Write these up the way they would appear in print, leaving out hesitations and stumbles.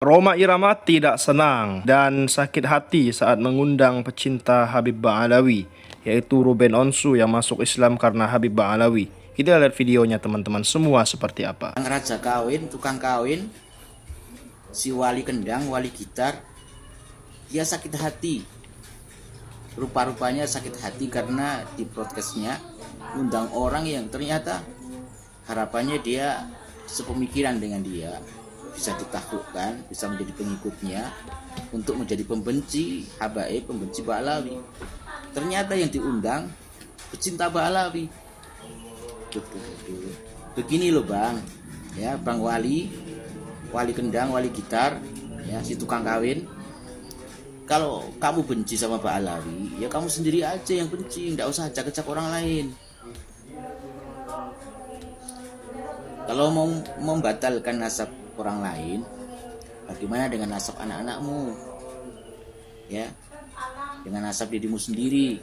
Rhoma Irama tidak senang dan sakit hati saat mengundang pecinta Habib Ba'alawi, yaitu Ruben Onsu yang masuk Islam karena Habib Ba'alawi. Kita lihat videonya teman-teman semua seperti apa. Raja kawin, tukang kawin, si wali kendang, wali gitar, dia sakit hati. Rupa-rupanya sakit hati karena di podcastnya undang orang yang ternyata harapannya dia sepemikiran dengan dia, bisa ditaklukkan, bisa menjadi pengikutnya untuk menjadi pembenci habaib, pembenci Ba'alawi. Ternyata yang diundang pecinta Ba'alawi. Begini loh bang, ya bang wali kendang, wali gitar, ya si tukang kawin. Kalau kamu benci sama Ba'alawi, ya kamu sendiri aja yang benci, nggak usah ajak-ajak orang lain. Kalau mau membatalkan nasab orang lain, bagaimana dengan nasab anak-anakmu? Ya, dengan nasab dirimu sendiri.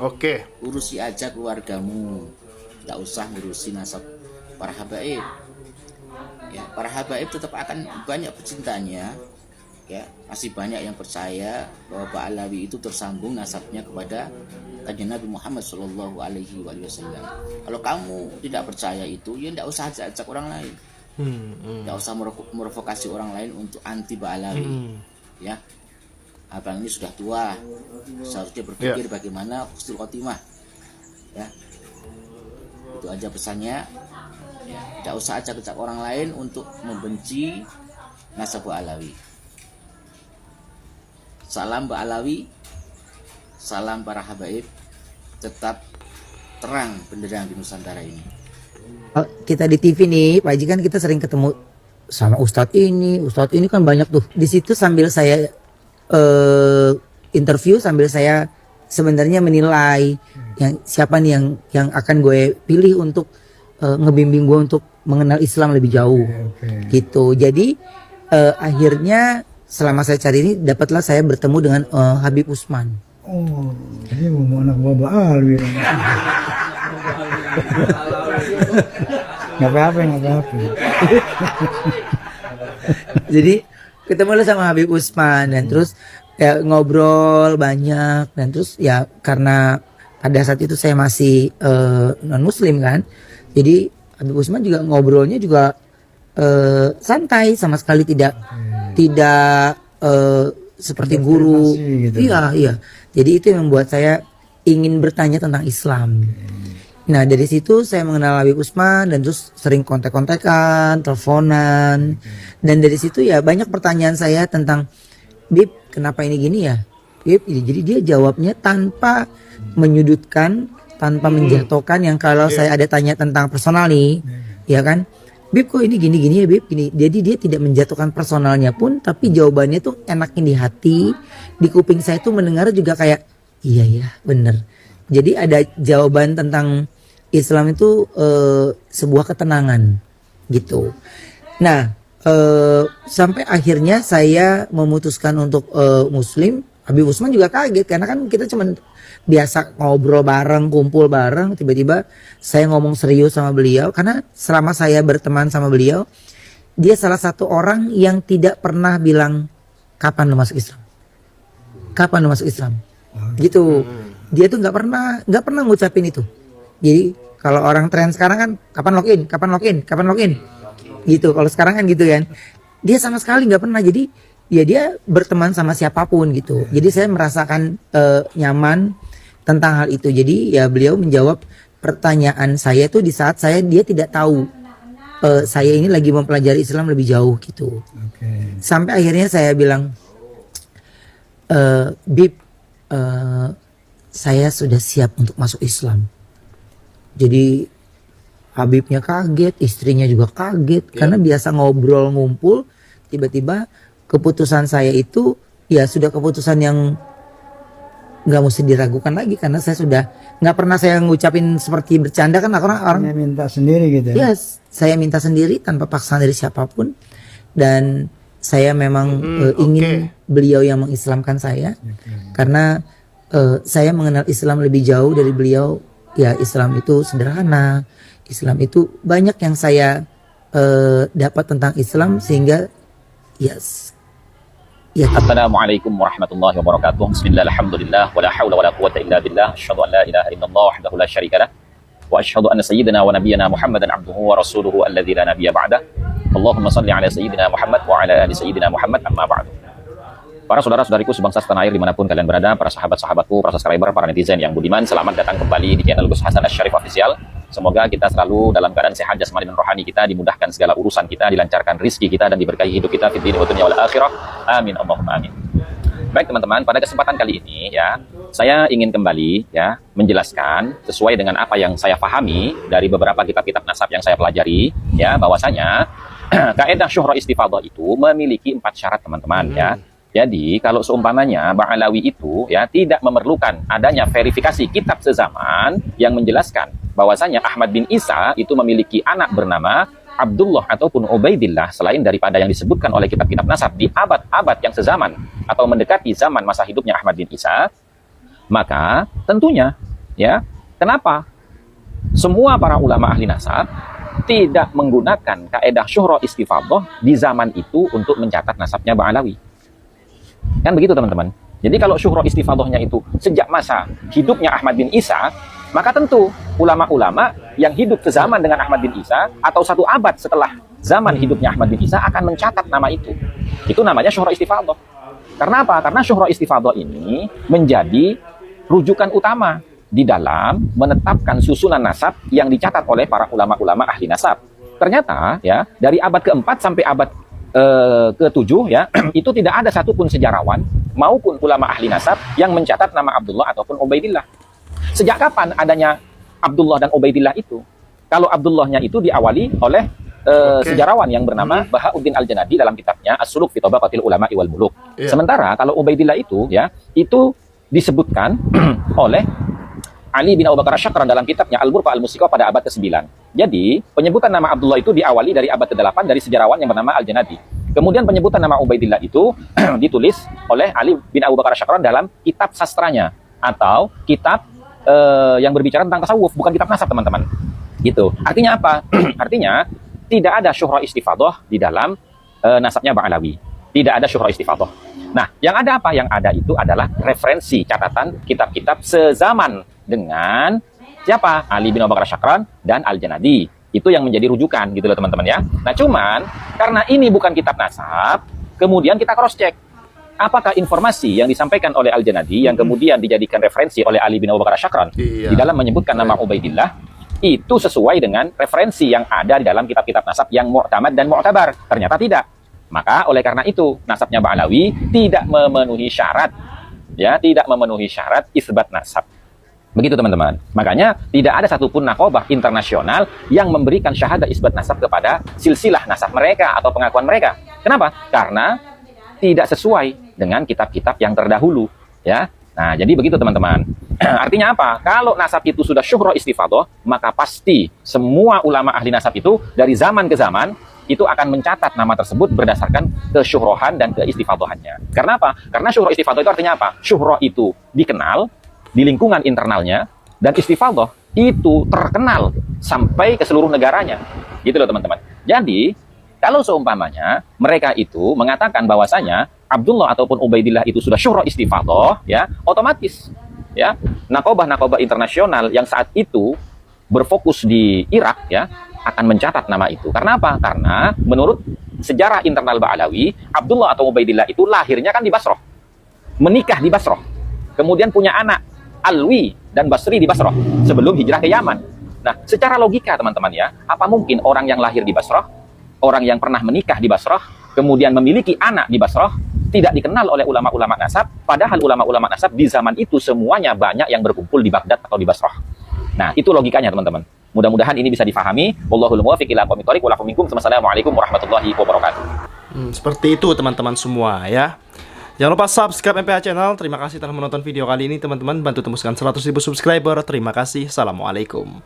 Oke. Urusi aja keluargamu, nggak usah ngurusi nasab para habaib. Ya, para habaib tetap akan banyak pecintanya. Ya, masih banyak yang percaya bahwa Ba'alawi itu tersambung nasabnya kepada Kanjeng Nabi Muhammad Shallallahu Alaihi Wasallam. Kalau kamu tidak percaya itu, ya tidak usah ajak orang lain, tidak usah merovokasi orang lain untuk anti Ba'alawi. Ya, abang ini sudah tua, seharusnya berpikir bagaimana husnul khotimah. Ya, itu aja pesannya. Ya, tidak usah ajak orang lain untuk membenci nasab Ba'alawi. Salam Ba'alawi, salam para habaib, tetap terang benderang di Nusantara ini. Kita di TV nih, Pak Haji, kan kita sering ketemu sama Ustadz ini kan banyak tuh. Di situ sambil saya interview, sambil saya sebenarnya menilai yang siapa nih yang akan gue pilih untuk ngebimbing gue untuk mengenal Islam lebih jauh, gitu. Jadi akhirnya selama saya cari ini, dapatlah saya bertemu dengan Habib Usman. Oh, jadi mau anak buah Ba'alawi. Nggak apa-apa. Jadi ketemu sama Habib Usman dan terus ya ngobrol banyak, dan terus ya karena pada saat itu saya masih non muslim kan, jadi Habib Usman juga ngobrolnya juga santai, sama sekali tidak seperti guru gitu. Iya. Jadi itu yang membuat saya ingin bertanya tentang Islam. Nah, dari situ saya mengenal Habib Usman dan terus sering kontak-kontakan, teleponan. Dan dari situ ya banyak pertanyaan saya tentang, Bib, kenapa ini gini ya? Bib, jadi dia jawabnya tanpa menyudutkan, tanpa menjatuhkan, yang kalau saya ada tanya tentang personal nih, ya kan? Bib, kok ini gini ya Bib, gini. Jadi dia tidak menjatuhkan personalnya pun, tapi jawabannya tuh enakin di hati, di kuping saya tuh mendengar juga kayak iya ya bener. Jadi ada jawaban tentang Islam itu sebuah ketenangan gitu. Nah sampai akhirnya saya memutuskan untuk muslim. Habib Usman juga kaget karena kan kita cuman biasa ngobrol bareng, kumpul bareng, tiba-tiba saya ngomong serius sama beliau karena selama saya berteman sama beliau, dia salah satu orang yang tidak pernah bilang kapan lu masuk Islam, gitu. Dia tuh nggak pernah ngucapin itu. Jadi kalau orang tren sekarang kan kapan login, gitu. Kalau sekarang kan gitu kan, dia sama sekali nggak pernah. Jadi ya dia berteman sama siapapun gitu. Jadi saya merasakan nyaman tentang hal itu. Jadi ya beliau menjawab pertanyaan saya tuh di saat dia tidak tahu saya ini lagi mempelajari Islam lebih jauh gitu. Sampai akhirnya saya bilang, Bib, saya sudah siap untuk masuk Islam. Jadi Habibnya kaget, istrinya juga kaget karena biasa ngobrol ngumpul, tiba-tiba keputusan saya itu ya sudah keputusan yang nggak mesti diragukan lagi, karena saya sudah nggak pernah saya ngucapin seperti bercanda kan, orang minta sendiri gitu. Ya, saya minta sendiri tanpa paksaan dari siapapun, dan saya memang ingin beliau yang mengislamkan saya, karena saya mengenal Islam lebih jauh dari beliau. Ya, Islam itu sederhana, Islam itu banyak yang saya dapat tentang Islam, sehingga Yes. Ya, Assalamualaikum warahmatullahi wabarakatuh. Bismillah, alhamdulillah, wala hawla wala quwwata illa billah. Asyhadu an la ilaha illallah wahdahu la syarika lah. Wa asyhadu anna sayyidina wa nabiyyana Muhammadan abduhu wa rasuluhu alladzi la nabiyya ba'dah. Allahumma shalli ala sayyidina Muhammad wa ala ali sayyidina Muhammad, amma ba'du. Para saudara-saudariku sebangsa setanah air dimanapun kalian berada, para sahabat-sahabatku, para subscriber, para netizen yang budiman, selamat datang kembali di channel Gus Hasan Asy-Syarif Official. Semoga kita selalu dalam keadaan sehat jasmani dan rohani kita, dimudahkan segala urusan kita, dilancarkan rizki kita, dan diberkahi hidup kita fid dunya wa dunya wal akhirah. Amin Allahumma amin. Baik teman-teman, pada kesempatan kali ini ya, saya ingin kembali ya menjelaskan sesuai dengan apa yang saya pahami dari beberapa kitab-kitab nasab yang saya pelajari ya, bahwasanya kaidah syuhra istifadhah itu memiliki 4 syarat teman-teman ya. Jadi kalau seumpamanya Ba'alawi itu ya tidak memerlukan adanya verifikasi kitab sezaman yang menjelaskan bahwasanya Ahmad bin Isa itu memiliki anak bernama Abdullah ataupun Ubaidillah selain daripada yang disebutkan oleh kitab-kitab nasab di abad-abad yang sezaman atau mendekati zaman masa hidupnya Ahmad bin Isa, maka tentunya ya kenapa semua para ulama ahli nasab tidak menggunakan kaidah syuhra istifadhah di zaman itu untuk mencatat nasabnya Ba'alawi. Kan begitu teman-teman. Jadi kalau syuhra istifadhahnya itu sejak masa hidupnya Ahmad bin Isa, maka tentu ulama-ulama yang hidup sezaman dengan Ahmad bin Isa atau 1 abad setelah zaman hidupnya Ahmad bin Isa akan mencatat nama itu. Itu namanya syuhra istifadhah. Karena apa? Karena syuhra istifadhah ini menjadi rujukan utama di dalam menetapkan susunan nasab yang dicatat oleh para ulama-ulama ahli nasab. Ternyata ya dari abad keempat sampai abad ke-7 ya, itu tidak ada satupun sejarawan maupun ulama ahli nasab yang mencatat nama Abdullah ataupun Ubaidillah. Sejak kapan adanya Abdullah dan Ubaidillah itu? Kalau Abdullahnya itu diawali oleh sejarawan yang bernama Bahauddin Al-Janadi dalam kitabnya As-Suluk fi Tabaqatil Ulama'i wal Muluk. Sementara kalau Ubaidillah itu ya, itu disebutkan oleh Ali bin Abu Bakar Asy-Syakran dalam kitabnya Al-Burqa Al-Musiqa pada abad ke-9. Jadi, penyebutan nama Abdullah itu diawali dari abad ke-8 dari sejarawan yang bernama Al-Janadi. Kemudian penyebutan nama Ubaidillah itu ditulis oleh Ali bin Abu Bakar Asy-Syakran dalam kitab sastranya atau kitab yang berbicara tentang tasawuf, bukan kitab nasab, teman-teman. Gitu. Artinya apa? Artinya tidak ada syuhra istifadhah di dalam nasabnya Ba'alawi. Tidak ada syuhra istifadhah. Nah, yang ada apa? Yang ada itu adalah referensi catatan kitab-kitab sezaman dengan siapa? Ali bin Abu Bakar Asy-Syakran dan Al-Janadi. Itu yang menjadi rujukan gitu loh teman-teman ya. Nah, cuman karena ini bukan kitab nasab, kemudian kita cross check apakah informasi yang disampaikan oleh Al-Janadi yang kemudian dijadikan referensi oleh Ali bin Abu Bakar Asy-Syakran di dalam menyebutkan nama Ubaidillah itu sesuai dengan referensi yang ada di dalam kitab-kitab nasab yang mu'tamad dan mu'tabar. Ternyata tidak. Maka oleh karena itu nasabnya Ba'alawi tidak memenuhi syarat ya, tidak memenuhi syarat isbat nasab. Begitu teman-teman. Makanya tidak ada satupun nakobah internasional yang memberikan syahadah isbat nasab kepada silsilah nasab mereka atau pengakuan mereka. Kenapa? Karena tidak sesuai dengan kitab-kitab yang terdahulu ya. Nah, jadi begitu teman-teman. Artinya apa? Kalau nasab itu sudah syuhra istifadhah, maka pasti semua ulama ahli nasab itu dari zaman ke zaman itu akan mencatat nama tersebut berdasarkan kesyuhrohan dan keistifadhahannya. Karena apa? Karena syuhra istifadhah itu artinya apa? Syuhra itu dikenal di lingkungan internalnya, dan istifadhah itu terkenal sampai ke seluruh negaranya. Gitu loh teman-teman. Jadi, kalau seumpamanya mereka itu mengatakan bahwasanya Abdullah ataupun Ubaidillah itu sudah syuhra istifadhah, ya, otomatis ya, nakobah-nakobah internasional yang saat itu berfokus di Irak ya akan mencatat nama itu. Karena apa? Karena menurut sejarah internal Ba'alawi, Abdullah atau Ubaidillah itu lahirnya kan di Basrah, menikah di Basrah, kemudian punya anak Alwi dan Basri di Basrah sebelum hijrah ke Yaman. Nah, secara logika teman-teman ya, apa mungkin orang yang lahir di Basrah, orang yang pernah menikah di Basrah, kemudian memiliki anak di Basrah, tidak dikenal oleh ulama-ulama nasab, padahal ulama-ulama nasab di zaman itu semuanya banyak yang berkumpul di Baghdad atau di Basrah. Nah, itu logikanya teman-teman. Mudah-mudahan ini bisa difahami. Wallahul muwaffiq ila aqwamit thoriq. Wa lakum minkum. Wassalamualaikum warahmatullahi wabarakatuh. Seperti itu teman-teman semua ya. Jangan lupa subscribe MPH Channel. Terima kasih telah menonton video kali ini teman-teman. Bantu tembuskan 100.000 subscriber. Terima kasih. Assalamualaikum.